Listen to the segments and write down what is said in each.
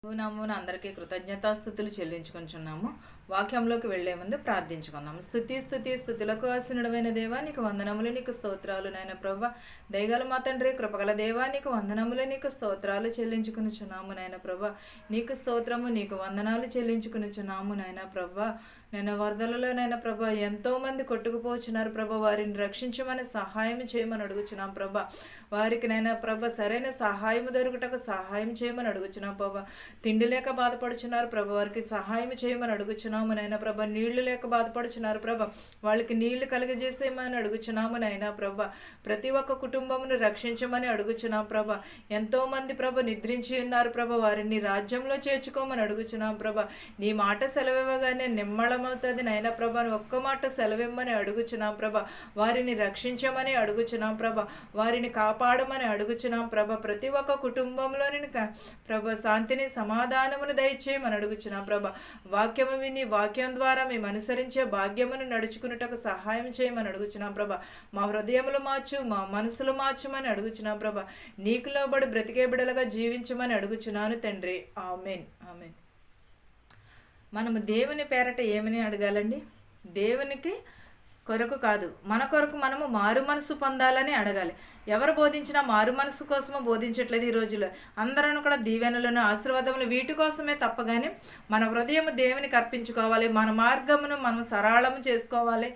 నామమున అందరికీ కృతజ్ఞతాస్థుతులు చెల్లించుకుంటున్నాము. వాక్యంలోకి వెళ్లే ముందు ప్రార్థించుకుందాము. స్థుతులకు ఆసీనుడమైన దేవా నీకు వందనములు, నీకు స్తోత్రాలు. నాయన ప్రభువా, దయగల మా తండ్రి, కృపగల దేవా నీకు వందనములు, నీకు స్తోత్రాలు చెల్లించుకునిచున్నాము. నాయన ప్రభువా, నీకు స్తోత్రము, నీకు వందనాలు చెల్లించుకునిచున్నాము. నాయన ప్రభువా, నేను వరదలలో నైనా ప్రభా ఎంతో మంది కొట్టుకుపోతున్నారు ప్రభా, వారిని రక్షించమని సహాయం చేయమని అడుగుచున్నాం ప్రభా. వారికి నైనా ప్రభా సరైన సహాయం దొరుకుటకు సహాయం చేయమని అడుగుచున్నాం ప్రభా. తిండి లేక బాధపడుచున్నారు ప్రభా, వారికి సహాయం చేయమని అడుగుచున్నాము నైనా ప్రభా. నీళ్లు లేక బాధపడుచున్నారు ప్రభా, వాళ్ళకి నీళ్లు కలుగజేసేయమని అడుగుచున్నాము నైనా ప్రభా. ప్రతి ఒక్క కుటుంబమును రక్షించమని అడుగుచున్నాం ప్రభా. ఎంతో మంది ప్రభా నిద్రించి ఉన్నారు ప్రభా, వారిని రాజ్యంలో చేర్చుకోమని అడుగుచున్నాం ప్రభా. నీ మాట సెలవివ్వగానే నిమ్మళమవుతుంది నైనా ప్రభా. ఒక్క మాట సెలవిమ్మని అడుగుచున్నాం ప్రభా. వారిని రక్షించమని అడుగుచున్నాం ప్రభా, వారిని కాపాడమని అడుగుచున్నాం ప్రభా. ప్రతి ఒక్క కుటుంబంలోని ప్రభా శాంతిని సమాధానమును దయచేయమని అడుగుచున్నాం ప్రభా. వాక్యము విని వాక్యం ద్వారా మేము అనుసరించే భాగ్యమును నడుచుకున్నటకు సహాయం చేయమని అడుగుచున్నాం ప్రభా. మా హృదయములు మార్చు, మా మనసులు మార్చమని అడుగుచున్నాం ప్రభా. నీకు లోబడి బ్రతికే బిడలుగా జీవించమని అడుగుచున్నాను తండ్రి. ఆమేన్ ఆమేన్. మనము దేవుని పేరట ఏమని అడగాలండి? దేవునికి కొరకు కాదు, మన కొరకు మనము మారు మనసు పొందాలని అడగాలి. ఎవరు బోధించినా మారు మనసు కోసమో బోధించట్లేదు ఈ రోజుల్లో. అందరూ కూడా దీవెనలను ఆశీర్వాదములు వీటి కోసమే తప్పగానే మన హృదయం దేవునికి అర్పించుకోవాలి, మన మార్గమును మనం సరళము చేసుకోవాలి,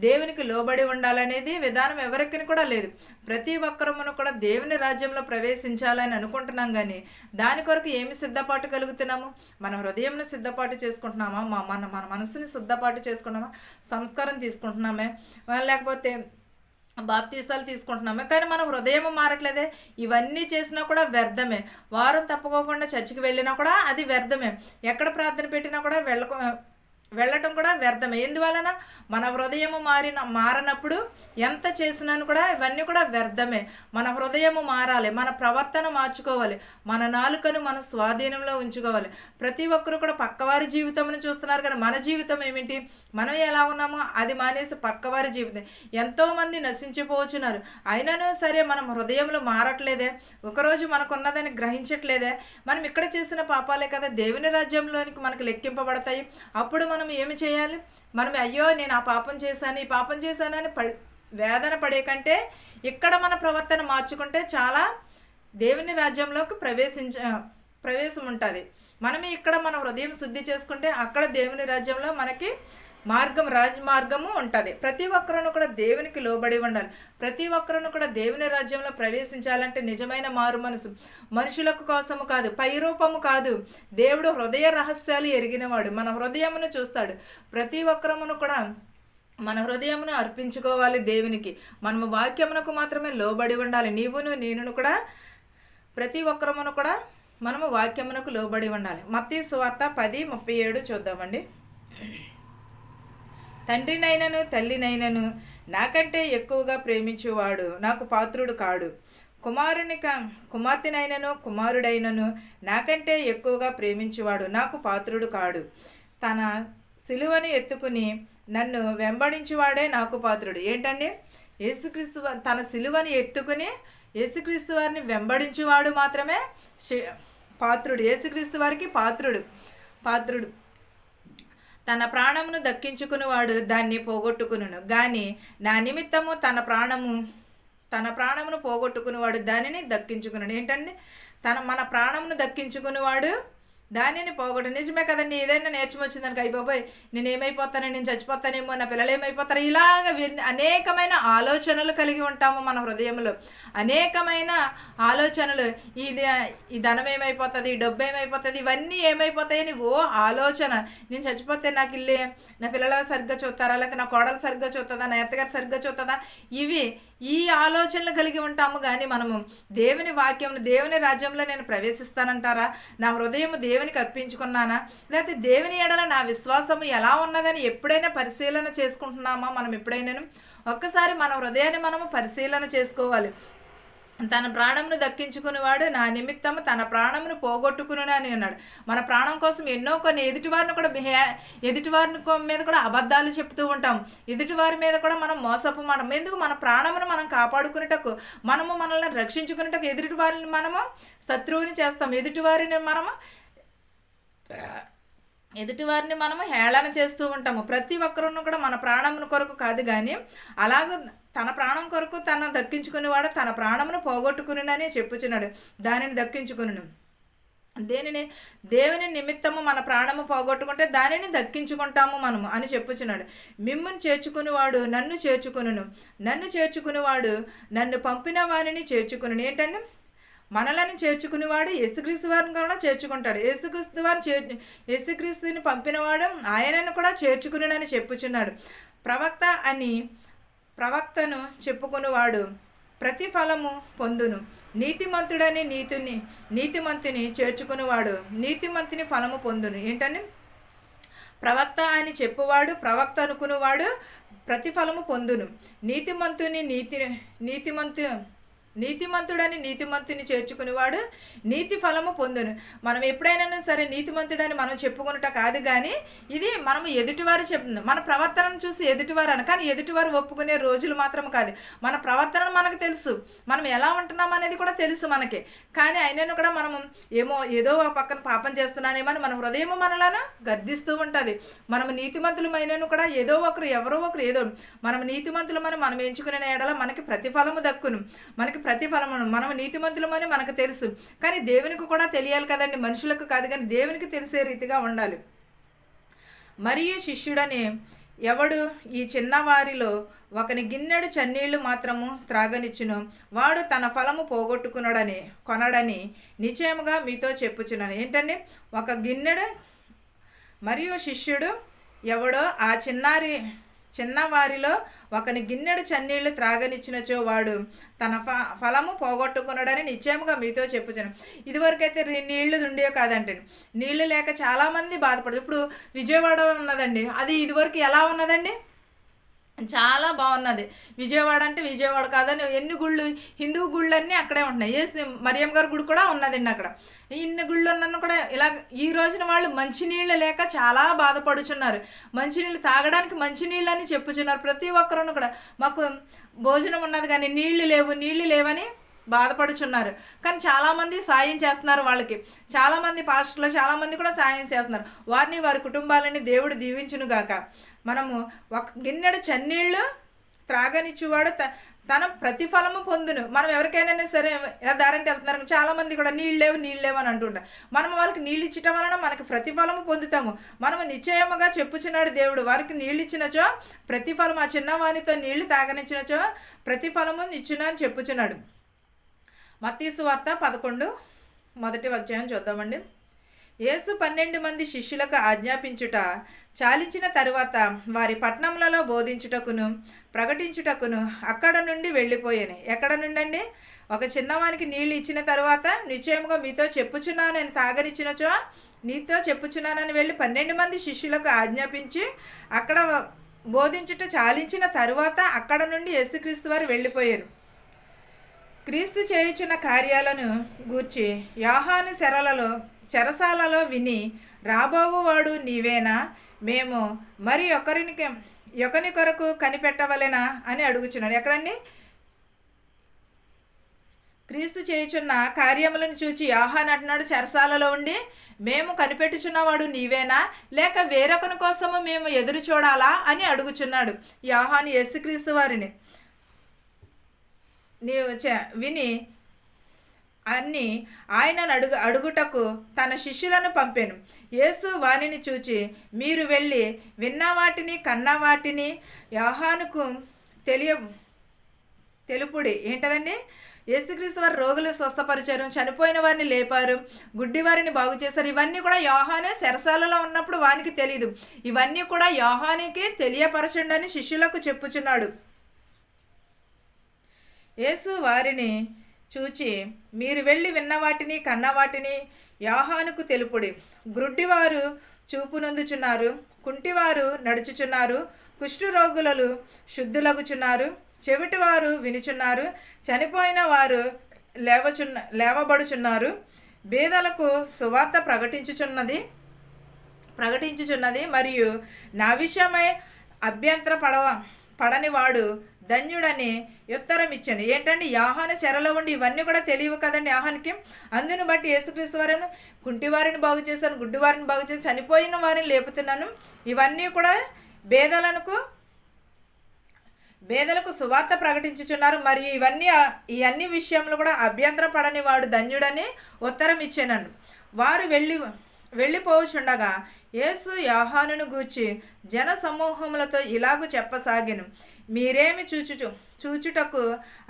దేవునికి లోబడి ఉండాలనేది విధానం ఎవరికి కూడా లేదు. ప్రతి ఒక్కరమును కూడా దేవుని రాజ్యంలో ప్రవేశించాలని అనుకుంటున్నాం, కానీ దాని కొరకు ఏమి సిద్ధపాటు కలుగుతున్నాము? మన హృదయంను సిద్ధపాటు చేసుకుంటున్నామా? మన మనసుని సిద్ధపాటు చేసుకుంటున్నామా? సంస్కారం తీసుకుంటున్నామే, లేకపోతే బాప్తీసాలు తీసుకుంటున్నామే, కానీ మనం హృదయం మారట్లేదే. ఇవన్నీ చేసినా కూడా వ్యర్థమే. వారం తప్పుకోకుండా చర్చికి వెళ్ళినా కూడా అది వ్యర్థమే. ఎక్కడ ప్రార్థన పెట్టినా కూడా వెళ్ళటం కూడా వ్యర్థమే. ఎందువలన? మన హృదయము మారనప్పుడు ఎంత చేసినాను కూడా ఇవన్నీ కూడా వ్యర్థమే. మన హృదయము మారాలి, మన ప్రవర్తన మార్చుకోవాలి, మన నాలుకను మన స్వాధీనంలో ఉంచుకోవాలి. ప్రతి ఒక్కరు కూడా పక్కవారి జీవితంను చూస్తున్నారు, కానీ మన జీవితం ఏమిటి? మనం ఎలా ఉన్నామో అది మానేసి పక్కవారి జీవితం. ఎంతోమంది నశించిపోతున్నారు, అయినను సరే మనం హృదయంలో మారట్లేదే. ఒకరోజు మనకున్నదని గ్రహించట్లేదే. మనం ఇక్కడ చేసిన పాపాలే కదా దేవుని రాజ్యంలోనికి మనకు లెక్కింపబడతాయి. అప్పుడు మనం ఏమి చేయాలి? మనం అయ్యో నేను ఆ పాపం చేశాను, ఈ పాపం చేశాను అని వేదన పడే కంటే ఇక్కడ మన ప్రవర్తన మార్చుకుంటే చాలా దేవుని రాజ్యంలోకి ప్రవేశం ఉంటుంది. మనం ఇక్కడ మన హృదయం శుద్ధి చేసుకుంటే అక్కడ దేవుని రాజ్యంలో మనకి రాజమార్గము ఉంటుంది. ప్రతి ఒక్కరూ కూడా దేవునికి లోబడి ఉండాలి. ప్రతి ఒక్కరూ కూడా దేవుని రాజ్యంలో ప్రవేశించాలంటే నిజమైన మారు మనసు, మనుషులకు కోసము కాదు, పై రూపము కాదు. దేవుడు హృదయ రహస్యాలు ఎరిగినవాడు, మన హృదయమును చూస్తాడు. ప్రతి ఒక్కరమును కూడా మన హృదయమును అర్పించుకోవాలి దేవునికి. మనము వాక్యమునకు మాత్రమే లోబడి ఉండాలి. నీవును నేనును కూడా ప్రతి ఒక్కరమును కూడా మనము వాక్యమునకు లోబడి ఉండాలి. మత్తయి సువార్త 10:37 చూద్దామండి. తండ్రినైనను తల్లినైనను నాకంటే ఎక్కువగా ప్రేమించువాడు నాకు పాత్రుడు కాడు. కుమార్తెనైనను కుమారుడైనను నాకంటే ఎక్కువగా ప్రేమించువాడు నాకు పాత్రుడు కాడు. తన సిలువని ఎత్తుకుని నన్ను వెంబడించువాడే నాకు పాత్రుడు. ఏంటండి? యేసుక్రీస్తు తన సిలువని ఎత్తుకుని యేసుక్రీస్తు వారిని వెంబడించువాడు మాత్రమే పాత్రుడు. యేసుక్రీస్తు వారికి పాత్రుడు. తన ప్రాణమును దక్కించుకునివాడు దాన్ని పోగొట్టుకును, కానీ నా నిమిత్తము తన ప్రాణమును పోగొట్టుకునివాడు దానిని దక్కించుకున్నాడు. ఏంటండి? మన ప్రాణమును దక్కించుకునివాడు దానిని పోగొట్టు. నిజమే కదండి. ఏదైనా నేర్చం వచ్చిందనుక అయ్యి బాబాయ్ నేను ఏమైపోతాను, నేను చచ్చిపోతానేమో, నా పిల్లలు ఏమైపోతారు, ఇలాగ అనేకమైన ఆలోచనలు కలిగి ఉంటాము. మన హృదయంలో అనేకమైన ఆలోచనలు, ఈ ధనం ఏమైపోతుంది, ఈ డబ్బు ఏమైపోతుంది, ఇవన్నీ ఏమైపోతాయని ఆలోచన. నేను చచ్చిపోతే నాకు ఇల్లే, నా పిల్లలు సరిగ్గా చూస్తారా, లేకపోతే నా కోడలు సరిగ్గా చూస్తుందా, నా అత్తగారు సరిగ్గా చూస్తుందా, ఈ ఆలోచనలు కలిగి ఉంటాము. కానీ మనము దేవుని వాక్యం, దేవుని రాజ్యంలో నేను ప్రవేశిస్తానంటారా? నా హృదయం దేవునికి అర్పించుకున్నానా, లేకపోతే దేవుని ఎడల నా విశ్వాసము ఎలా ఉన్నదని ఎప్పుడైనా పరిశీలన చేసుకుంటున్నామా? మనం ఎప్పుడైనా ఒక్కసారి మన హృదయాన్ని మనము పరిశీలన చేసుకోవాలి. తన ప్రాణమును దక్కించుకునేవాడు నా నిమిత్తము తన ప్రాణమును పోగొట్టుకును అని అన్నాడు. మన ప్రాణం కోసం ఎన్నో కొన్ని ఎదుటివారిని మీద కూడా అబద్ధాలు చెప్తూ ఉంటాం. ఎదుటివారి మీద కూడా మనం మోసపోవడం ఎందుకు? మన ప్రాణమును మనం కాపాడుకునేటకు, మనల్ని రక్షించుకునేటకు ఎదుటివారిని మనము శత్రువుని చేస్తాం, ఎదుటివారిని మనము ఎదుటివారిని మనము హేళన చేస్తూ ఉంటాము. ప్రతి ఒక్కరును కూడా మన ప్రాణం కొరకు కాదు కానీ అలాగ తన ప్రాణం కొరకు తను దక్కించుకునేవాడు తన ప్రాణమును పోగొట్టుకుని చెప్పుచున్నాడు. దానిని దక్కించుకును దేవుని నిమిత్తము మన ప్రాణము పోగొట్టుకుంటే దానిని దక్కించుకుంటాము మనము అని చెప్పుచున్నాడు. మిమ్మును చేర్చుకునేవాడు నన్ను చేర్చుకును, నన్ను చేర్చుకునేవాడు నన్ను పంపిన వారిని చేర్చుకును. ఏంటంటే మనలను చేర్చుకునేవాడు యేసుక్రీస్తు వారిని కూడా చేర్చుకుంటాడు. యేసుక్రీస్తుని పంపినవాడు ఆయనను కూడా చేర్చుకునని చెప్పుచున్నాడు. ప్రవక్తను చెప్పుకునేవాడు ప్రతిఫలము పొందును. నీతిమంతుడని నీతిమంతుని చేర్చుకునేవాడు నీతిమంతుని ఫలము పొందును. ఏంటని ప్రవక్త అని చెప్పువాడు ప్రవక్త అనుకునేవాడు ప్రతిఫలము పొందును. నీతిమంతుడని నీతిమంతుని చేర్చుకునేవాడు నీతి ఫలము పొందును. మనం ఎప్పుడైనా సరే నీతిమంతుడని మనం చెప్పుకున్నట కాదు, కానీ ఇది మనము ఎదుటివారు చెప్తుంది. మన ప్రవర్తనను చూసి ఎదుటివారు అని, కానీ ఎదుటివారు ఒప్పుకునే రోజులు మాత్రం కాదు. మన ప్రవర్తన మనకు తెలుసు, మనం ఎలా ఉంటున్నాం అనేది కూడా తెలుసు మనకి. కానీ అయినను కూడా మనము ఏదో పక్కన పాపం చేస్తున్నానేమని మన హృదయం మనలను గర్దిస్తూ ఉంటుంది. మనము నీతిమంతులమైనను కూడా ఎవరో ఒకరు ఏదో మనం నీతిమంతులమని మనం ఎంచుకునే ఎడల మనకి ప్రతిఫలము దక్కును. మనకి ప్రతిఫలము మనం నీతిమంతులమని మనకు తెలుసు, కానీ దేవునికి కూడా తెలియాలి కదండి. మనుషులకు కాదు కానీ దేవునికి తెలిసే రీతిగా ఉండాలి. మరియు శిష్యుడని ఎవడు ఈ చిన్నవారిలో ఒకని గిన్నెడు చన్నీళ్లు మాత్రము త్రాగనిచ్చును వాడు తన ఫలము కొనడని నిశ్చయముగా మీతో చెప్పుచున్నాను. ఏంటండి ఒక గిన్నెడు మరియు శిష్యుడు ఎవడో ఆ చిన్నవారిలో ఒకని గిన్నెడు చన్నీళ్లు త్రాగనిచ్చినచో వాడు తన ఫలము పోగొట్టుకున్నాడని నిశ్చయముగా మీతో చెప్పుచాను. ఇదివరకైతే నీళ్లు ఉండేవి కాదంటే, నీళ్లు లేక చాలామంది బాధపడదు. ఇప్పుడు విజయవాడ ఉన్నదండి, అది ఇదివరకు ఎలా ఉన్నదండి? చాలా బాగున్నది. విజయవాడ అంటే విజయవాడ కాదని ఎన్ని గుళ్ళు, హిందూ గుళ్ళన్నీ అక్కడే ఉంటున్నాయి. మరియమ్మ గారి గుడి కూడా ఉన్నదండి అక్కడ. ఇన్ని గుళ్ళు ఉన్నను కూడా ఇలా ఈ రోజున వాళ్ళు మంచినీళ్ళు లేక చాలా బాధపడుచున్నారు. మంచినీళ్ళు తాగడానికి మంచినీళ్ళు అని చెప్పుచున్నారు. ప్రతి ఒక్కరూ కూడా మాకు భోజనం ఉన్నది కానీ నీళ్లు లేవని బాధపడుచున్నారు. కానీ చాలామంది సాయం చేస్తున్నారు. వాళ్ళకి చాలామంది పాస్టర్లు చాలామంది కూడా సాయం చేస్తున్నారు. వారిని వారి కుటుంబాలని దేవుడు దీవించును గాక. మనము ఒక గిన్నెడు చన్నీళ్ళు త్రాగనిచ్చేవాడు తన ప్రతిఫలము పొందును. మనం ఎవరికైనా సరే ఇలా దారంటే వెళ్తున్నారు, చాలామంది కూడా నీళ్ళు లేవు అని అంటుంటారు. మనం వాళ్ళకి నీళ్ళు ఇచ్చటం వలన మనకి ప్రతిఫలము పొందుతాము. మనము నిశ్చయముగా చెప్పుచున్నాడు దేవుడు, వారికి నీళ్ళు ఇచ్చినచో ప్రతిఫలం, ఆ చిన్నవానితో నీళ్లు తాగనిచ్చినచో ప్రతిఫలము ఇచ్చును అని చెప్పుచున్నాడు. మత్తయి సువార్త 11:1 చూద్దామండి. యేసు 12 మంది శిష్యులకు ఆజ్ఞాపించుట చాలించిన తరువాత వారి పట్టణములలో బోధించుటకును ప్రకటించుటకును అక్కడ నుండి వెళ్ళిపోయాను. ఎక్కడ నుండండి? ఒక చిన్నవానికి నీళ్ళు ఇచ్చిన తర్వాత నిశ్చయముగా మీతో చెప్పుచున్నానని తాగనిచ్చినచో నీతో చెప్పుచున్నానని వెళ్ళి 12 మంది శిష్యులకు ఆజ్ఞాపించి అక్కడ బోధించుట చాలించిన తరువాత అక్కడ నుండి యేసుక్రీస్తు వారు వెళ్ళిపోయారు. క్రీస్తు చేయుచున్న కార్యాలను గూర్చి యోహాను చెరసాలలో విని రాబోవువాడు నీవేనా, మేము మరి ఒకని కొరకు కనిపెట్టవలెనా అని అడుగుచున్నాడు. ఎక్కడండి? క్రీస్తు చేయుచున్న కార్యములను చూచి యోహాను అంటున్నాడు, చెరసాలలో ఉండి మేము కనిపెట్టుచున్నవాడు నీవేనా, లేక వేరొకని కోసము మేము ఎదురు చూడాలా అని అడుగుచున్నాడు యోహాను యేసుక్రీస్తు వారిని. విని అన్ని ఆయనను అడుగుటకు తన శిష్యులను పంపాను. యేసు వానిని చూచి మీరు వెళ్ళి విన్న వాటిని కన్న వాటిని యోహానుకు తెలుపుడి. ఏంటదండి? యేసుక్రీస్తు వారు రోగులు స్వస్థపరిచారు, చనిపోయిన వారిని లేపారు, గుడ్డి వారిని బాగు చేశారు. ఇవన్నీ కూడా యోహాను చెరసాలలో ఉన్నప్పుడు వానికి తెలియదు. ఇవన్నీ కూడా యోహానుకి తెలియపరచండి అని శిష్యులకు చెప్పుచున్నాడు. యేసు వారిని చూచి మీరు వెళ్ళి విన్నవాటిని కన్నవాటిని యోహానుకు తెలుపుడి. గ్రుడ్డివారు చూపు నొందుచున్నారు, కుంటివారు నడుచుచున్నారు, కుష్ఠరోగులు శుద్ధులగుచున్నారు, చెవిటివారు వినుచున్నారు, చనిపోయిన వారు లేవబడుచున్నారు, బీదలకు సువార్త ప్రకటించుచున్నది మరియు నా విషయమై అభ్యంతర పడని వాడు ధన్యుడని ఉత్తరం ఇచ్చాను. ఏంటండి, యోహాను చెరలో ఉండి ఇవన్నీ కూడా తెలియవు కదండి యోహానికి. అందుని బట్టి యేసుక్రీస్తు వారిని కుంటివారిని బాగు చేశాను, గుడ్డివారిని బాగు చేసి చనిపోయిన వారిని లేపుతున్నాను. ఇవన్నీ కూడా బేదలకు సువార్త ప్రకటించుచున్నారు. మరియు ఈ అన్ని విషయంలో కూడా అభ్యంతర పడని వాడు ధన్యుడని ఉత్తరం ఇచ్చానండి. వారు వెళ్ళిపోవచ్చుండగా యేసు యోహానును గూర్చి జన సమూహములతో ఇలాగూ చెప్పసాగాను. మీరేమి చూచుటకు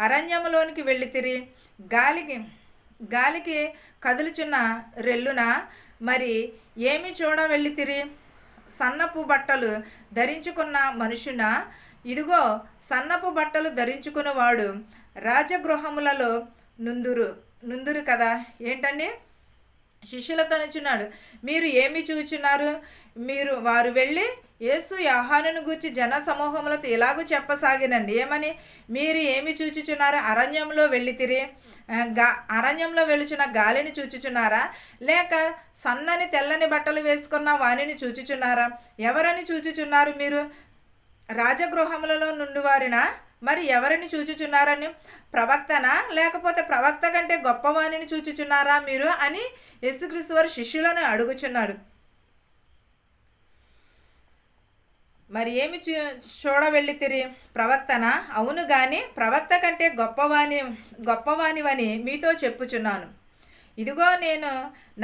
అరణ్యములోనికి వెళ్ళితిరి? గాలికి కదులుచున్న రెల్లున మరి ఏమి చూడ వెళ్ళితిరి? సన్నపు బట్టలు ధరించుకున్న మనుషున? ఇదిగో సన్నపు బట్టలు ధరించుకున్నవాడు రాజగృహములలో నుందురు కదా. ఏంటండి, శిష్యులతో నుంచున్నాడు. మీరు ఏమి చూచున్నారు? వారు వెళ్ళి యేసు యోహానును గూర్చి జన సమూహములతో ఇలాగూ చెప్పసాగినండి. ఏమని? మీరు ఏమి చూచుచున్నారు? అరణ్యంలో వెళ్ళితిరి? అరణ్యంలో వెళుచున్న గాలిని చూచుచున్నారా? లేక సన్నని తెల్లని బట్టలు వేసుకున్న వాణిని చూచుచున్నారా? ఎవరని చూచుచున్నారు మీరు? రాజగృహములలో నుండి వారినా? మరి ఎవరిని చూచుచున్నారని? ప్రవక్తనా? లేకపోతే ప్రవక్త కంటే గొప్పవాణిని చూచుచున్నారా మీరు అని యేసుక్రీస్తు వారు శిష్యులను అడుగుచున్నాడు. మరి ఏమి చూడ వెళ్ళితిరి? ప్రవక్తనా? అవును గాని ప్రవక్త కంటే గొప్పవానివని మీతో చెప్పుచున్నాను. ఇదిగో నేను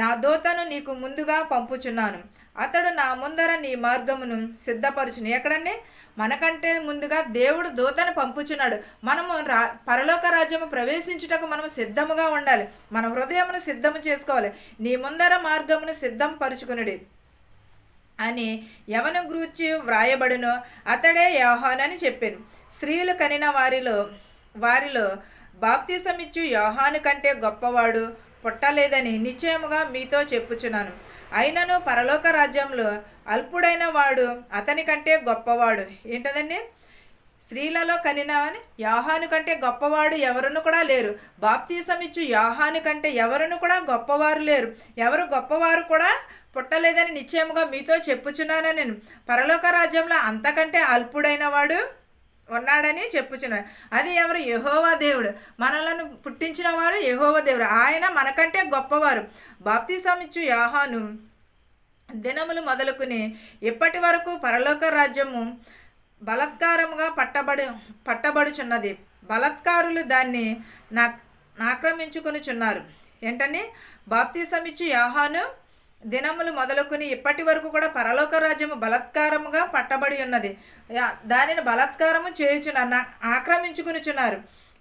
నా దూతను నీకు ముందుగా పంపుచున్నాను. అతడు నా ముందర నీ మార్గమును సిద్ధపరచును. ఎక్కడండి? మనకంటే ముందుగా దేవుడు దూతను పంపుచున్నాడు. మనము పరలోక రాజ్యము ప్రవేశించుటకు మనము సిద్ధముగా ఉండాలి. మన హృదయమును సిద్ధము చేసుకోవాలి. నీ ముందర మార్గమును సిద్ధం పరుచుకునుడి అని ఎవను గూర్చి వ్రాయబడునో అతడే యోహాను అని చెప్పాను. స్త్రీలు కనిన వారిలో బాప్తిసమిచ్చు యోహాను కంటే గొప్పవాడు పుట్టలేదని నిశ్చయముగా మీతో చెప్పుచున్నాను. అయినను పరలోక రాజ్యంలో అల్పుడైన వాడు అతని కంటే గొప్పవాడు. ఏంటదండి? స్త్రీలలో కనినవని యోహాను కంటే గొప్పవాడు ఎవరును కూడా లేరు. బాప్తిసమిచ్చు యోహాను కంటే ఎవరును కూడా గొప్పవారు లేరు. ఎవరు గొప్పవారు కూడా పుట్టలేదని నిశ్చయముగా మీతో చెప్పుచున్నాను. నేను పరలోక రాజ్యంలో అంతకంటే అల్పుడైన వాడు ఉన్నాడని చెప్పుచున్నాడు. అది ఎవరు? యెహోవా దేవుడు. మనలను పుట్టించిన వారు యెహోవా దేవుడు. ఆయన మనకంటే గొప్పవారు. బాప్తిసమిచ్చు యోహాను దినములు మొదలుకుని ఇప్పటి వరకు పరలోక రాజ్యము బలత్కారముగా పట్టబడుచున్నది. బలత్కారులు దాన్ని ఆక్రమించుకొనుచున్నారు. ఏంటని? బాప్తిసమిచ్చు యోహాను దినములు మొదలుకొని ఇప్పటి వరకు కూడా పరలోక రాజ్యము బలత్కారముగా పట్టబడి ఉన్నది. దానిని బలత్కారము చేయుచున్నారు, ఆక్రమించుకునిచున్నారు.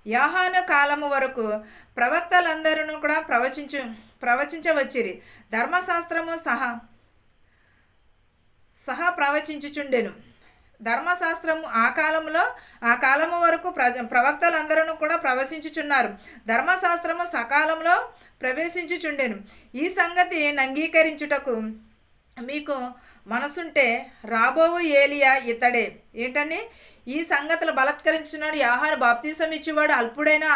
యోహాను కాలము వరకు ప్రవక్తలందరూ కూడా ప్రవచించవచ్చిరి. ధర్మశాస్త్రము సహా ప్రవచించుచుండెను. ధర్మశాస్త్రము ఆ కాలము వరకు ప్రవక్తలందరూ కూడా ప్రవచించుచున్నారు. ధర్మశాస్త్రము సకాలంలో ప్రవేశించుచుండెను. ఈ సంగతి అంగీకరించుటకు మీకు మనసుంటే రాబోవు ఏలియా ఇతడే. ఏంటని? ఈ సంగతులు బలత్కరించున్నాడు. యోహాను బాప్తిసం ఇచ్చేవాడు అల్పుడైన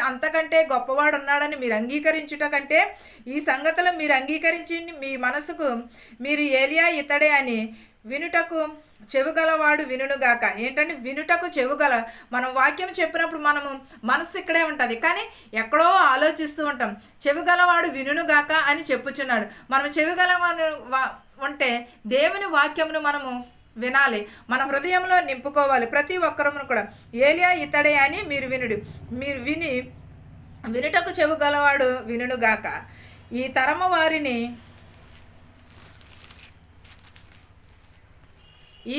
అంతకంటే గొప్పవాడు ఉన్నాడని మీరు అంగీకరించుట కంటే ఈ సంగతులు మీరు అంగీకరించి మీ మనసుకు మీరు ఏలియా ఇతడే అని వినుటకు చెవుగలవాడు వినుగాక. ఏంటంటే వినుటకు చెవుగల. మనం వాక్యం చెప్పినప్పుడు మనము మనసు ఇక్కడే ఉంటుంది, కానీ ఎక్కడో ఆలోచిస్తూ ఉంటాం. చెవుగలవాడు వినుగాక అని చెప్పుచున్నాడు. మనం చెవుగలవాడు ఉంటే దేవుని వాక్యమును మనము వినాలి, మన హృదయంలో నింపుకోవాలి. ప్రతి ఒక్కరమును కూడా ఏలియా ఇతడే అని మీరు వినుటకు చెవుగలవాడు వినుగాక. ఈ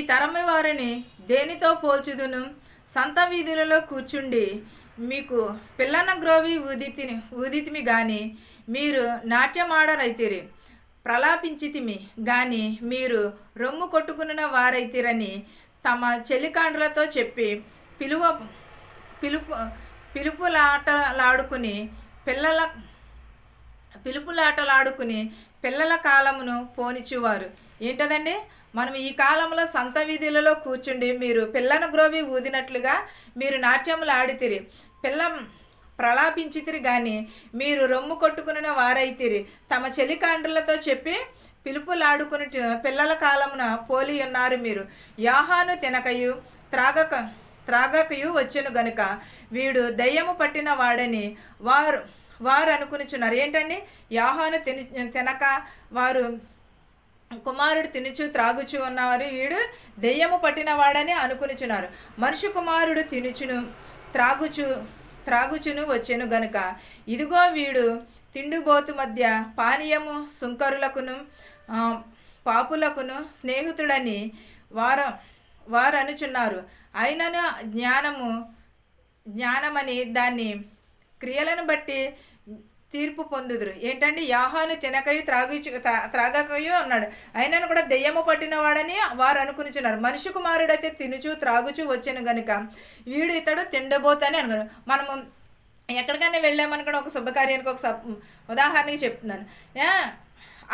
తరము వారిని దేనితో పోల్చుదును? సంత వీధులలో కూర్చుండి మీకు పిల్లన గ్రోవి ఊదితిమి గాని మీరు నాట్యమాడరైతిరి. ప్రలాపించితిమి గాని మీరు రొమ్ము కొట్టుకున్న వారైతిరని తమ చెలికాండ్రలతో చెప్పి పిలుపులాటలాడుకుని పిల్లల కాలమును పోనిచువారు. ఏంటదండి? మనం ఈ కాలంలో సంత వీధులలో కూర్చుండి మీరు పిల్లను గ్రోవి ఊదినట్లుగా మీరు నాట్యములు ఆడితిరి, ప్రలాపించితిరి గాని మీరు రొమ్ము కొట్టుకున్న వారైతిరి. తమ చెలికాండ్రులతో చెప్పి పిలుపులాడుకుని పిల్లల కాలమున పోలి ఉన్నారు మీరు. యోహాను తినకయు త్రాగకయు వచ్చెను గనుక వీడు దయ్యము పట్టిన వాడని వారు అనుకునిచున్నారు. ఏంటండి, యోహాను తినక వారు కుమారుడు తినుచు త్రాగుచు ఉన్నవారు వీడు దెయ్యము పట్టిన వాడని అనుకునిచున్నారు. మనుష్య కుమారుడు తినుచును త్రాగుచును వచ్చెను గనుక ఇదిగో వీడు తిండిబోతు మధ్య పానీయము సుంకరులకును పాపులకును స్నేహితుడని వారు అనుచున్నారు. అయినను జ్ఞానమని దాన్ని క్రియలను బట్టి తీర్పు పొందుదురు. ఏంటండి, యోహాను తినకయు త్రాగకయు అన్నాడు, అయినను కూడా దెయ్యము పట్టిన వాడని వారు అనుకునిచున్నారు. మనిషి కుమారుడైతే తినుచు త్రాగుచు వచ్చాను గనుక వీడు ఇతడు తిండబోతని అనుకున్నాను. మనము ఎక్కడికైనా వెళ్ళామనుకోండి, ఒక శుభకార్యానికి ఒక ఉదాహరణకి చెప్తున్నాను.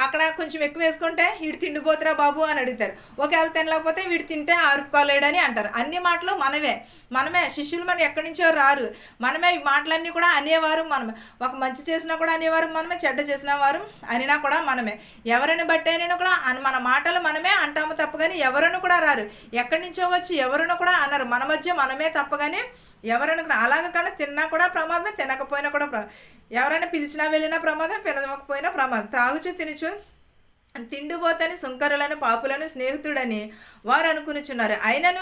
అక్కడ కొంచెం ఎక్కువ వేసుకుంటే వీడు తిండిపోతురా బాబు అని అడుగుతారు. ఒకవేళ తినలేకపోతే వీడు తింటే ఆరుకోలేడని అంటారు. అన్ని మాటలు మనమే శిష్యులు మన ఎక్కడి నుంచో రారు. మనమే ఈ మాటలన్నీ కూడా అనేవారు మనమే. ఒక మంచి చేసినా కూడా అనేవారు మనమే, చెడ్డ చేసిన వారు అనినా కూడా మనమే. ఎవరిని బట్టి అయినా కూడా మన మాటలు మనమే అంటాము తప్ప కానీ ఎవరిని కూడా రారు. ఎక్కడి నుంచో వచ్చి ఎవరిని కూడా అన్నారు. మన మధ్య మనమే తప్ప కానీ ఎవరైనా కూడా అలాగ కానీ తిన్నా కూడా ప్రమాదమే, తినకపోయినా కూడా ఎవరైనా పిలిచినా వెళ్ళినా ప్రమాదం, పిలవకపోయినా ప్రమాదం. త్రాగుచు తినుచు తిండిపోతని సుంకరులను పాపులను స్నేహితుడని వారు అనుకునిచున్నారు. అయినను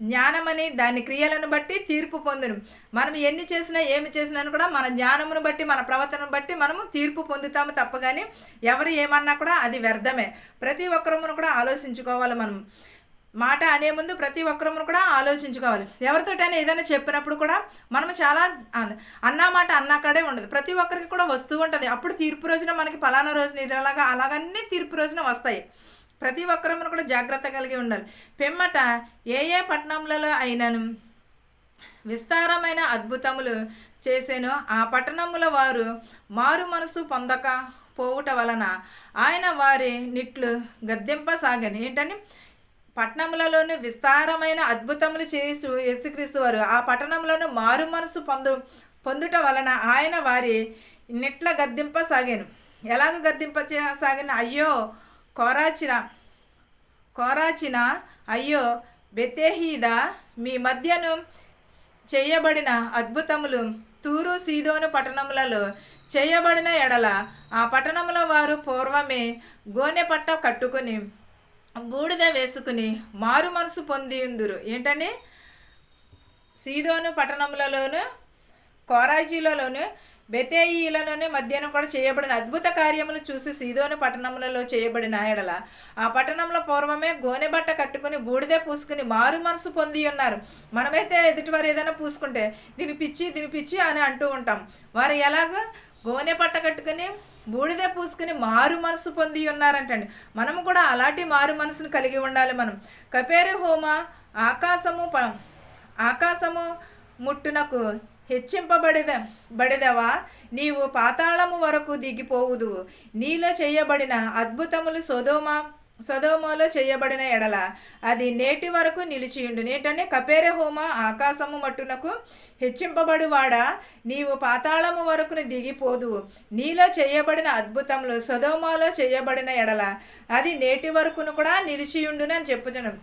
జ్ఞానమని దాని క్రియలను బట్టి తీర్పు పొందును. మనం ఎన్ని చేసినా ఏమి చేసినా కూడా మన జ్ఞానమును బట్టి మన ప్రవర్తనను బట్టి మనము తీర్పు పొందుతాము తప్ప కానీ ఎవరు ఏమన్నా కూడా అది వ్యర్థమే. ప్రతి ఒక్కరమును కూడా ఆలోచించుకోవాలి. మనం మాట అనే ముందు ప్రతి ఒక్కరమును కూడా ఆలోచించుకోవాలి. ఎవరితోటైనా ఏదైనా చెప్పినప్పుడు కూడా మనము చాలా అన్నా మాట అన్నాకడే ఉండదు. ప్రతి ఒక్కరికి కూడా వస్తూ ఉంటుంది. అప్పుడు తీర్పు రోజున మనకి పలానా రోజున ఇది అలాగన్నీ తీర్పు రోజున వస్తాయి. ప్రతి ఒక్కరమును కూడా జాగ్రత్త కలిగి ఉండాలి. పిమ్మట ఏ పట్టణములలో అయినను విస్తారమైన అద్భుతములు చేసేను ఆ పట్టణముల వారు మారు మనసు పొందక పోవుట వలన ఆయన వారి నిట్లు గద్దెంపసాగని. ఏంటండి, పట్టణములలోని విస్తారమైన అద్భుతములు చేసి యేసుక్రీస్తు వారు ఆ పట్టణంలోను మారు మనసు పొందుట వలన ఆయన వారి నిట్ల గద్దింపసాగాను. ఎలాగ గద్దింపసాగిన? అయ్యో కోరాచిన అయ్యో బెతెహీదా, మీ మధ్యను చేయబడిన అద్భుతములు తూరు సీదోను పట్టణములలో చేయబడిన ఎడల ఆ పట్టణముల వారు పూర్వమే గోనె పట్ట కట్టుకుని బూడిద వేసుకుని మారు మనసు పొంది ఉందురు. ఏంటండి, సీదోను పట్టణములలోను కోరాజీలలోను బెతేయిలలోని మధ్యన కూడా చేయబడిన అద్భుత కార్యములు చూసి సీదోను పట్టణములలో చేయబడిన ఎడల ఆ పట్టణంలో పూర్వమే గోనె బట్ట కట్టుకుని బూడిదే పూసుకుని మారు మనసు పొంది ఉన్నారు. మనమైతే ఎదుటివారు ఏదైనా పూసుకుంటే దీని పిచ్చి అని అంటూ ఉంటాం. వారు ఎలాగో గోనె బట్ట కట్టుకుని బూడిదే పూసుకుని మారు మనసు పొంది ఉన్నారంటండి. మనము కూడా అలాంటి మారు మనసును కలిగి ఉండాలి. మనం కపేరు హోమ ఆకాశము ముట్టునకు హెచ్చింపబడిదవా, నీవు పాతాళము వరకు దిగిపోవుదు. నీలో చేయబడిన అద్భుతములు సొదొమలో చేయబడిన ఎడల అది నేటి వరకు నిలిచియుండు. నేటనే కపేరె హోమ ఆకాశము మట్టునకు హెచ్చింపబడివాడా, నీవు పాతాళము వరకుని దిగిపోదు. నీలో చేయబడిన అద్భుతములు సొదొమలో చేయబడిన ఎడల అది నేటి వరకును కూడా నిలిచియుండును అని చెప్పుచున్నాం.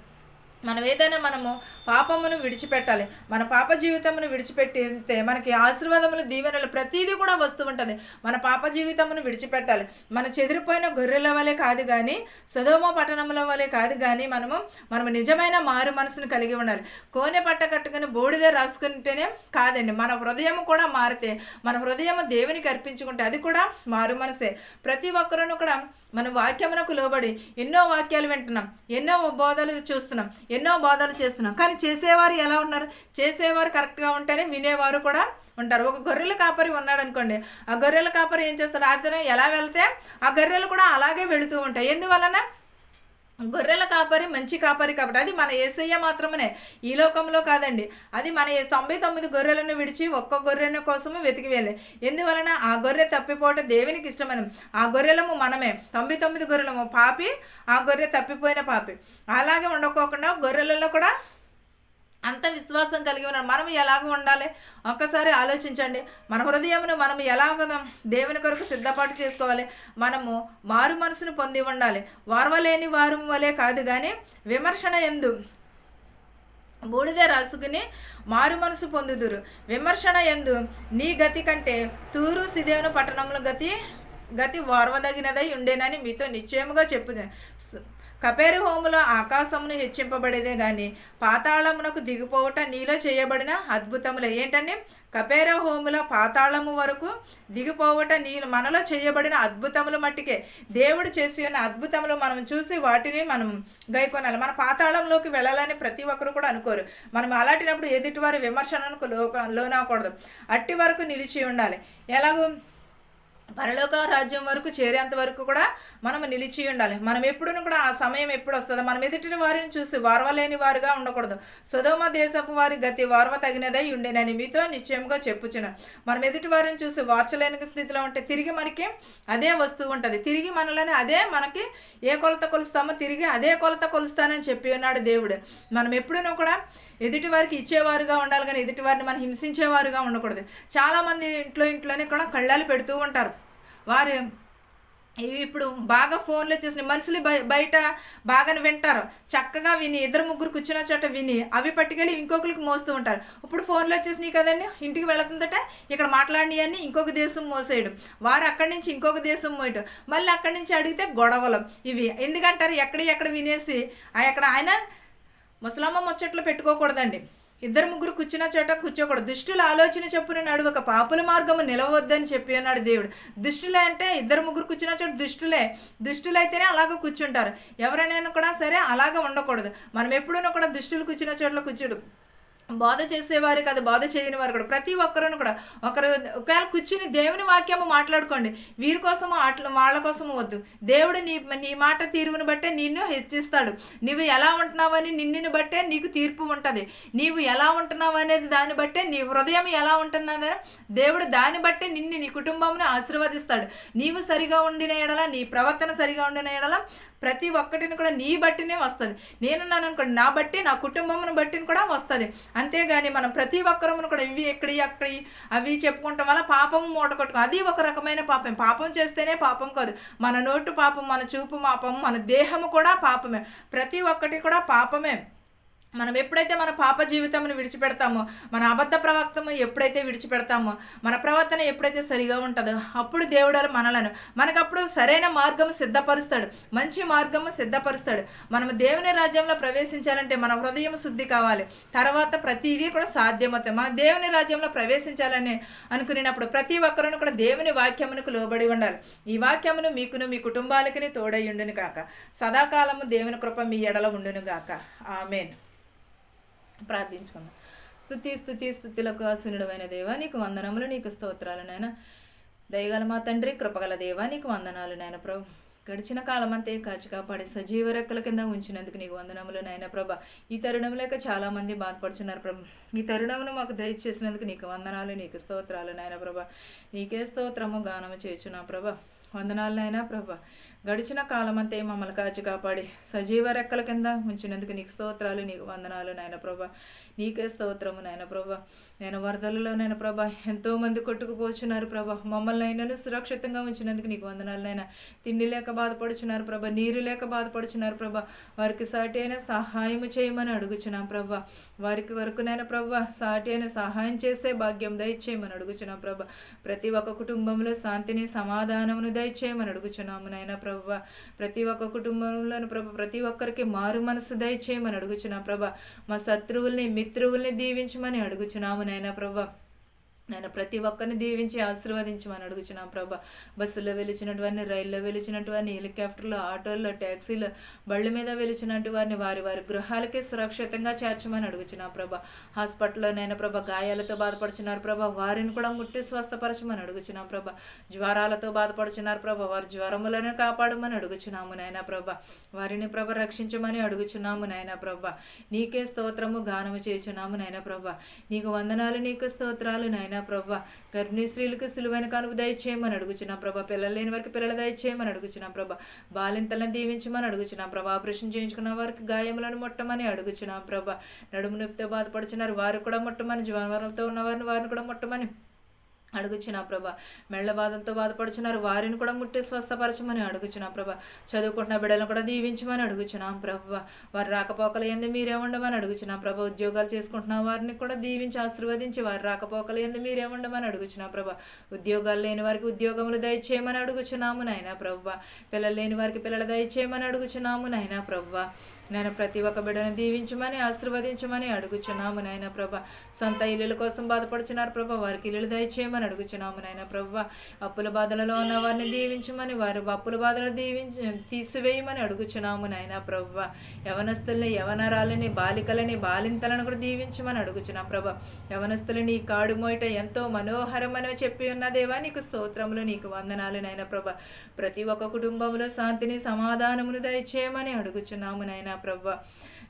మనం ఏదైనా మనము పాపమును విడిచిపెట్టాలి. మన పాప జీవితమును విడిచిపెట్టితే మనకి ఆశీర్వాదములు దీవెనలు ప్రతిదీ కూడా వస్తూ ఉంటుంది. మన పాప జీవితమును విడిచిపెట్టాలి. మన చెదిరిపోయిన గొర్రెల వలె కాదు కానీ, సొదొమ పట్టణముల వలె కాదు కానీ మనము నిజమైన మారు మనసును కలిగి ఉండాలి. కోనె పట్ట కట్టుకుని బూడిద రాసుకుంటేనే కాదండి, మన హృదయం కూడా మారితే, మన హృదయం దేవునికి అర్పించుకుంటే అది కూడా మారు మనసే. ప్రతి ఒక్కరూ కూడా మన వాక్యమునకు లోబడి ఎన్నో వాక్యాలు వింటున్నాం, ఎన్నో బోధలు చూస్తున్నాం, ఎన్నో బోధలు చేస్తున్నాం. కానీ చేసేవారు ఎలా ఉన్నారు? చేసేవారు కరెక్ట్గా ఉంటేనే వినేవారు కూడా ఉంటారు. ఒక గొర్రెల కాపరి ఉన్నాడు అనుకోండి, ఆ గొర్రెల కాపరి ఏం చేస్తాడు? అతను ఎలా వెళ్తే ఆ గొర్రెలు కూడా అలాగే వెళుతూ ఉంటాయి. ఎందువలన? గొర్రెల కాపరి మంచి కాపరి కాబట్టి. అది మన యేసయ్య మాత్రమే, ఈ లోకంలో కాదండి. అది మన 99 గొర్రెలను విడిచి ఒక్క గొర్రెను కోసము వెతికి వెళ్ళే. ఎందువలన? ఆ గొర్రె తప్పిపోవటం దేవునికి ఇష్టమని. ఆ గొర్రెలము మనమే, 99 గొర్రెలము పాపి, ఆ గొర్రె తప్పిపోయిన పాపి. అలాగే ఉండకోకుండా గొర్రెలలో కూడా అంత విశ్వాసం కలిగి ఉన్నారు. మనం ఎలాగ ఉండాలి ఒక్కసారి ఆలోచించండి. మన హృదయమును మనం ఎలాగ దేవుని కొరకు సిద్ధపాటు చేసుకోవాలి. మనము మారు మనసును పొంది ఉండాలి. వారవలేని వారు వలె కాదు కానీ విమర్శన ఎందు బూడిద రాసుకుని మారు మనసు పొందుదురు. విమర్శన యందు నీ గతి కంటే తూరు సిదేను పట్టణముల గతి ఓర్వదగినదై ఉండేనని మీతో నిశ్చయముగా కపేరు హోములో ఆకాశమును హెచ్చింపబడేదే గాని పాతాళమునకు దిగిపోవట నీలో చేయబడిన అద్భుతములే. ఏంటండి? కపేర హోముల పాతాళము వరకు దిగిపోవట మనలో చేయబడిన అద్భుతములు మట్టికే. దేవుడు చేసి ఉన్న అద్భుతములు మనం చూసి వాటిని మనం గైకొనాలి. మన పాతాళంలోకి వెళ్ళాలని ప్రతి ఒక్కరు కూడా అనుకోరు. మనం అలాంటినప్పుడు ఎదుటివారి విమర్శనకు లోనకూడదు. అట్టి వరకు నిలిచి ఉండాలి. ఎలాగో పరలోక రాజ్యం వరకు చేరేంత వరకు కూడా మనం నిలిచి ఉండాలి. మనం ఎప్పుడూ కూడా ఆ సమయం ఎప్పుడు వస్తుందో మనం ఎదుటి వారిని చూసి వారవలేని వారుగా ఉండకూడదు. సొదొమ దేశపు వారి గతి వారవ తగినదై ఉండేనని మీతో నిశ్చయంగా చెప్పుచున్నాను. మనం ఎదుటి వారిని చూసి వార్చలేని స్థితిలో ఉంటే తిరిగి మనకి అదే వస్తువు ఉంటుంది. తిరిగి మనలోనే అదే మనకి ఏ కొలత కొలుస్తామో తిరిగి అదే కొలత కొలుస్తానని చెప్పి ఉన్నాడు దేవుడు. మనం ఎప్పుడూ కూడా ఎదుటి వారికి ఇచ్చేవారుగా ఉండాలి, కానీ ఎదుటి వారిని మనం హింసించేవారుగా ఉండకూడదు. చాలామంది ఇంట్లోనే కూడా కళ్ళాలు పెడుతూ ఉంటారు. వారు ఇప్పుడు బాగా ఫోన్లో చేసిన మనుషులు బయట బాగానే వింటారు. చక్కగా విని ఇద్దరు ముగ్గురు కూర్చున్న చోట విని అవి పట్టుకెళ్ళి ఇంకొకరికి మోస్తూ ఉంటారు. ఇప్పుడు ఫోన్లో వచ్చేసినాయి కదండి, ఇంటికి వెళుతుందట ఇక్కడ మాట్లాడి అని ఇంకొక దేశం మోసేయడం, వారు అక్కడి నుంచి ఇంకొక దేశం మోయటం, మళ్ళీ అక్కడి నుంచి అడిగితే గొడవలు. ఇవి ఎందుకంటారు? ఎక్కడ వినేసి అక్కడ ఆయన ముసలమ్మ ముచ్చట్లు పెట్టుకోకూడదండి. ఇద్దరు ముగ్గురు కూర్చున్న చోట కూర్చోకూడదు. దుష్టుల ఆలోచన చెప్పున నడువక పాపుల మార్గము నిలవద్దని చెప్పి అన్నాడు దేవుడు. దుష్టులే అంటే ఇద్దరు ముగ్గురు కూర్చున్న చోట దుష్టులైతేనే అలాగ కూర్చుంటారు. ఎవరైనా కూడా సరే అలాగ ఉండకూడదు. మనం ఎప్పుడూ కూడా దుష్టులు కూర్చున్న చోట్ల కూర్చోడు. బోధ చేసేవారు కదా, బోధ చేయని వారు కూడా ప్రతి ఒక్కరును కూడా ఒకరు ఒకవేళ కూర్చుని దేవుని వాక్యము మాట్లాడుకోండి. వీరి కోసము వాళ్ళ కోసము వద్దు. దేవుడు నీ మాట తీరువుని బట్టే నిన్ను హెచ్చిస్తాడు. నువ్వు ఎలా ఉంటున్నావని నిన్ను బట్టే నీకు తీర్పు ఉంటుంది. నీవు ఎలా ఉంటున్నావు అనేది దాన్ని బట్టే నీ హృదయం ఎలా ఉంటున్నదని దేవుడు దాన్ని బట్టే నీ కుటుంబంని ఆశీర్వదిస్తాడు. నీవు సరిగా ఉండిన ఎడల, నీ ప్రవర్తన సరిగా ఉండిన ఎడల ప్రతి ఒక్కటిని కూడా నీ బట్టినే వస్తుంది. నేనున్నాను అనుకోండి, నా బట్టి నా కుటుంబమును బట్టిని కూడా వస్తుంది. అంతేగాని మనం ప్రతి ఒక్కరమును కూడా ఇవి ఎక్కడి అవి చెప్పుకుంటాం వల్ల పాపము మూట కొట్టుకో, అది ఒక రకమైన పాపం. పాపం చేస్తేనే పాపం కాదు, మన నోటు పాపం, మన చూపు పాపం, మన దేహము కూడా పాపమే. ప్రతి ఒక్కటి కూడా పాపమే. మనం ఎప్పుడైతే మన పాప జీవితంను విడిచిపెడతామో, మన అబద్ధ ప్రవక్తము ఎప్పుడైతే విడిచిపెడతామో, మన ప్రవర్తన ఎప్పుడైతే సరిగా ఉంటుందో అప్పుడు దేవుడు మనకప్పుడు సరైన మార్గము సిద్ధపరుస్తాడు, మంచి మార్గము సిద్ధపరుస్తాడు. మనం దేవుని రాజ్యంలో ప్రవేశించాలంటే మన హృదయం శుద్ధి కావాలి. తర్వాత ప్రతిదీ కూడా సాధ్యమవుతుంది. మన దేవుని రాజ్యంలో ప్రవేశించాలని అనుకునేటప్పుడు ప్రతి ఒక్కరును కూడా దేవుని వాక్యమునకు లోబడి ఉండాలి. ఈ వాక్యమును మీకును మీ కుటుంబాలకి తోడై ఉండును గాక. సదాకాలము దేవుని కృప మీ ఎడల ఉండును గాక. ఆమేన్. ప్రార్థించుకుందాం. స్తుతులకు ఆసీనుడైన దేవా నీకు వందనములు, నీకు స్తోత్రాలు నాయన. దయగల మా తండ్రి, కృపగల దేవా నీకు వందనాలు నాయన ప్రభు. గడిచిన కాలమంతే కాచి కాపాడి సజీవ రెక్కల కింద ఉంచినందుకు నీకు వందనములు నాయన ప్రభ. ఈ తరుణం లేక చాలామంది బాధపడుచున్నారు ప్రభు. ఈ తరుణమును మాకు దయచేసినందుకు నీకు వందనాలు, నీకు స్తోత్రాలు నాయన ప్రభ. నీకే స్తోత్రము గానము చేయుచున్నా ప్రభ. వందనాలు నాయన ప్రభ. గడిచిన కాలమంతే మమ్మల్ని కాచి కాపాడి సజీవ రెక్కల కింద ఉంచినందుకు నీకు స్తోత్రాలు, నీకు వందనాలు నాయన ప్రభ. నీకే స్తోత్రము నాయన ప్రభ. నేను వరదలలో నాయన ప్రభ ఎంతోమంది కొట్టుకుపోచున్నారు ప్రభ. మమ్మల్ని అయినను సురక్షితంగా ఉంచినందుకు నీకు వందనాలు నాయన. తిండి లేక బాధపడుచున్నారు ప్రభ, నీరు లేక బాధపడుచున్నారు ప్రభ. వారికి సాటి అయిన సహాయం చేయమని అడుగుచున్నాం ప్రభ. వారికి వరకు నాయన ప్రభ సాటి అయిన సహాయం చేసే భాగ్యం దయచేయమని అడుగుచున్నాం ప్రభ. ప్రతి ఒక్క కుటుంబంలో శాంతిని సమాధానమును దయచేయమని అడుగుచున్నాము నాయన ప్రభ. ప్రతి ఒక్క కుటుంబంలోను ప్రభ ప్రతి ఒక్కరికి మారు మనసు దయచేయమని అడుగుచున్నాం ప్రభ. మా శత్రువుల్ని మిత్రువుల్ని దీవించమని అడుగుచున్నాము నాయన ప్రభ. నేను ప్రతి ఒక్కరిని దీవించి ఆశీర్వదించమని అడుగుచున్నాం ప్రభా. బస్సులో వెలిచినటువంటి, రైల్లో వెలిచినటువంటి, హెలికాప్టర్లో, ఆటోల్లో, ట్యాక్సీలో, బళ్ళు మీద వెలిచినట్టు వారిని వారి వారి గృహాలకే సురక్షితంగా చేర్చమని అడుగుచున్నాం ప్రభా. హాస్పిటల్లో నైనా ప్రభా గాయాలతో బాధపడుచున్నారు ప్రభా, వారిని కూడా ముట్టి స్వస్థపరచమని అడుగుచున్నాం ప్రభా. జ్వరాలతో బాధపడుచున్నారు ప్రభా, వారి జ్వరములను కాపాడమని అడుగుచున్నాము నాయన ప్రభా. వారిని ప్రభ రక్షించమని అడుగుచున్నాము నాయన ప్రభా. నీకే స్తోత్రము గానము చేయుచున్నాము నాయన ప్రభా. నీకు వందనాలు, నీకు స్తోత్రాలు నాయన ప్రభా. గర్భిణీ స్త్రీలకు సులువైన కానుక దయచేయమని అడుగుచున్నాం ప్రభా. పిల్లలు లేని వారికి పిల్లలు దయచేయమని అడుగుచున్నాం ప్రభా. బాలింతలను దీవించమని అడుగుచున్నాం ప్రభా. ఆపరేషన్ చేయించుకున్న వారికి గాయములను ముట్టమని అడుగుచున్నాం ప్రభా. నడుము నొప్పితో బాధపడుచున్నారు వారు కూడా ముట్టమని, జ్వరంతో ఉన్నవారిని వారిని కూడా ముట్టమని అడుగుచున్నా ప్రభా. మెళ్ళ బాధలతో బాధపడుచున్నారు వారిని కూడా ముట్టి స్వస్థపరచమని అడుగుచున్నా ప్రభా. చదువుకుంటున్న బిడ్డలను కూడా దీవించమని అడుగుచున్నాం ప్రభా. వారి రాకపోకలు ఎందు మీరే ఉండమని అడుగుచున్నా ప్రభా. ఉద్యోగాలు చేసుకుంటున్న వారిని కూడా దీవించి ఆశీర్వదించి వారి రాకపోకలు ఎందు మీరే ఉండమని అడుగుచున్నా ప్రభా. ఉద్యోగాలు లేని వారికి ఉద్యోగములు దయచేయమని అడుగుచున్నాము నాయనా ప్రభా. పిల్లలు లేని వారికి పిల్లలు దయచేయమని అడుగుచున్నాము నాయనా ప్రభా. నేను ప్రతి ఒక్క బిడ్డను దీవించమని ఆశీర్వదించమని అడుగుచున్నాము నాయన ప్రభా. సొంత ఇల్లుల కోసం బాధపడుచున్నారు ప్రభా. వారికి ఇల్లులు దయచేయమని అడుగుచున్నాము నాయన ప్రభా. అప్పుల బాధలలో ఉన్న వారిని దీవించమని వారి అప్పుల బాధలు తీసివేయమని అడుగుచున్నాము నాయన ప్రభా. యవనస్తుల్ని యవనరాలని బాలికలని బాలింతలను కూడా దీవించమని అడుగుచున్నాం ప్రభా. యవనస్తులని ఈ కాడు మోయట ఎంతో మనోహరమని చెప్పి ఉన్న దేవా నీకు స్తోత్రములు, నీకు వందనాలు నాయన ప్రభా. ప్రతి ఒక్క కుటుంబంలో శాంతిని సమాధానమును దయచేయమని అడుగుచున్నాము నాయన ప్రభా.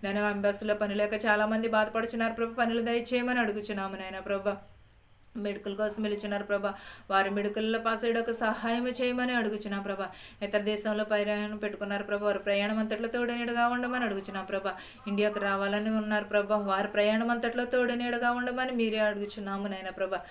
నేను అంబస్సులో పని లేక చాలామంది బాధపడుచున్నారు ప్రభా. పనులు దయచేయమని అడుగుచున్నాము నాయన ప్రభా. మెడికల్ కోసం పిలుచున్నారు ప్రభా. వారి మెడికల్లో పాస్ అయ్యేటకు సహాయం చేయమని అడుగుచున్నాం ప్రభా. ఇతర దేశంలో ప్రయాణం పెట్టుకున్నారు ప్రభా. వారి ప్రయాణం అంతట్లో తోడనీడుగా ఉండమని అడుగుచున్నాం ప్రభా. ఇండియాకు రావాలని ఉన్నారు ప్రభా. వారి ప్రయాణం అంతట్లో తోడనీడుగా ఉండమని మీరే అడుగుచున్నాము నాయన ప్రభా.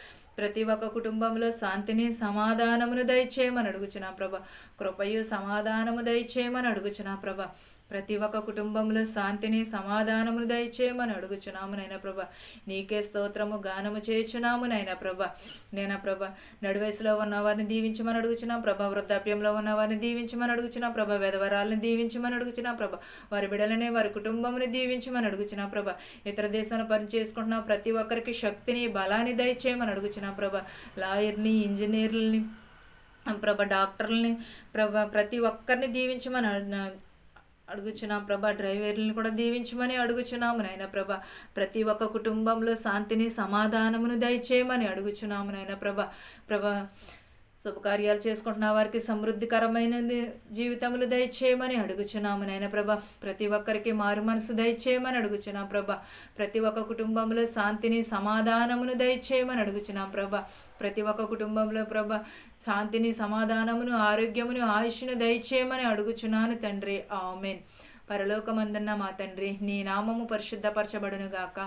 ప్రతి ఒక్క కుటుంబంలో శాంతిని సమాధానమును దయచేయమని అడుగుచున్నాం ప్రభా. కృపయు సమాధానము దయచేయమని అడుగుచున్నాం ప్రభా. ప్రతి ఒక్క కుటుంబంలో శాంతిని సమాధానమును దయచేయమని అడుగుచున్నాము నైనా ప్రభా. నీకే స్తోత్రము గానము చేయుచున్నాము నైనా ప్రభా. నేనా ప్రభా. నడివయసులో ఉన్న వారిని దీవించమని అడుగుచున్నాం ప్రభా. వృద్ధాప్యంలో ఉన్న వారిని దీవించమని అడుగుచున్నాం ప్రభా. విధవరాలను దీవించమని అడుగుచున్నాం ప్రభా. వారి బిడ్డలని వారి కుటుంబముని దీవించమని అడుగుచున్నాం ప్రభా. ఇతర దేశాలను పని చేసుకుంటున్నాం ప్రతి ఒక్కరికి శక్తిని బలాన్ని దయచేయమని అడుగుచున్నాం ప్రభా. లాయర్ని ఇంజనీర్లని ప్రభా, డాక్టర్లని ప్రభా, ప్రతి ఒక్కరిని దీవించమని అడుగుచున్నాం ప్రభా. డ్రైవర్లను కూడా దీవించమని అడుగుచున్నాము నాయన ప్రభా. ప్రతి ఒక్క కుటుంబంలో శాంతిని సమాధానమును దయచేయమని అడుగుచున్నాము నాయన ప్రభా. ప్రభా, శుభకార్యాలు చేసుకుంటున్న వారికి సమృద్ధికరమైన జీవితములు దయచేయమని అడుగుచున్నాము నాయన ప్రభా. ప్రతి ఒక్కరికి మారు మనసు దయచేయమని అడుగుచున్నాం ప్రభా. ప్రతి ఒక్క కుటుంబంలో శాంతిని సమాధానమును దయచేయమని అడుగుచున్నాం ప్రభా. ప్రతి ఒక్క కుటుంబంలో ప్రభా శాంతిని సమాధానమును ఆరోగ్యమును ఆయుష్ను దయచేయమని అడుగుచున్నాను తండ్రి. ఆమేన్. పరలోకమందున్న మా తండ్రి, నీ నామము పరిశుద్ధపరచబడును గాక,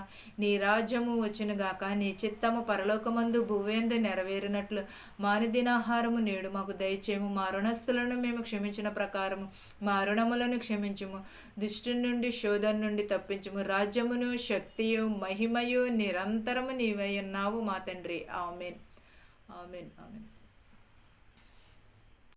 నీ రాజ్యము వచ్చును గాక, నీ చిత్తము పరలోకమందు భూవేందు నెరవేరినట్లు మానుదినాహారము నేడు మాకు దయచేయము. మా రుణస్థులను మేము క్షమించిన ప్రకారము మా రుణములను క్షమించుము. దుష్టు నుండి శోధన నుండి తప్పించుము. రాజ్యమును శక్తియు మహిమయు నిరంతరము నీవై ఉన్నావు మా తండ్రి. ఆమేన్. ఆమేన్. ఆమేన్.